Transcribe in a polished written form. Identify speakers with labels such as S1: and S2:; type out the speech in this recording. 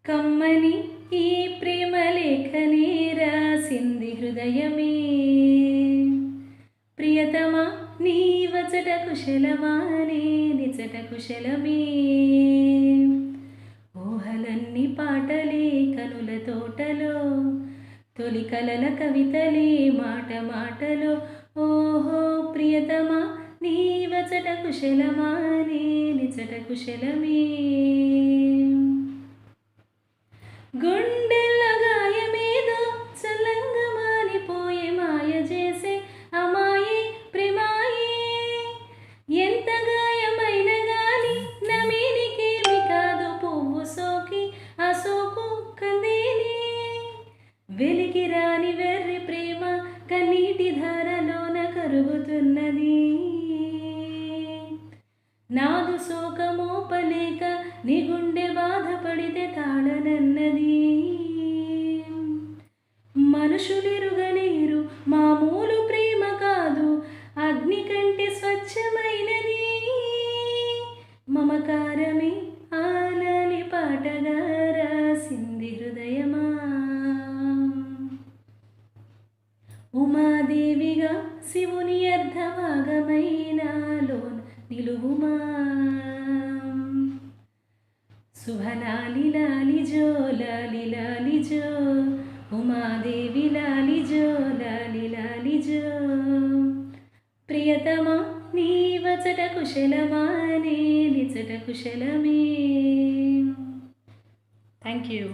S1: కమ్మని ఈ ప్రేమ లేఖనే రాసింది హృదయమే. ప్రియతమా నీ వచట కుశలమా నే నిజట కుశలమే. ఊహలన్నీ పాటలే కనుల తోటలో, తొలి కలల కవితలే మాట మాటలో. ఓహో ప్రియతమా నీ వచట కుశలమా నే నిజట కుశలమే. గుండెల్లో గాయమేదో చల్లంగా మానిపోయే మాయ చేసే అమాయే ప్రేమాయే. ఎంత గాయమైన గాని నమీనికేమి కాదు పువ్వు సోకి ఆ సోకు కందేనే. వెలికి రాని వెర్రి ప్రేమ కన్నీటి ధారలోన కరుగుతున్నది. నాదు శోకమోపలేక నీ గుండె బాధపడితే తాళనన్నది. మనుషులెరుగలేరు మామూలు ప్రేమ కాదు, అగ్ని కంటే స్వచ్ఛమైనది. మమకారమే ఆలాలి పాటగా రాసింది హృదయమా. ఉమాదేవిగా శివుని అర్ధభాగమైనాలోన నిలువుమా. శుభలాలి లాలి జో లాలి లాలి జో, ఉమాదేవి లాలి జో లాలి లాలి జో. ప్రియతమా నీ వచట కుశలమా నే నిజట కుశలమే. Thank you.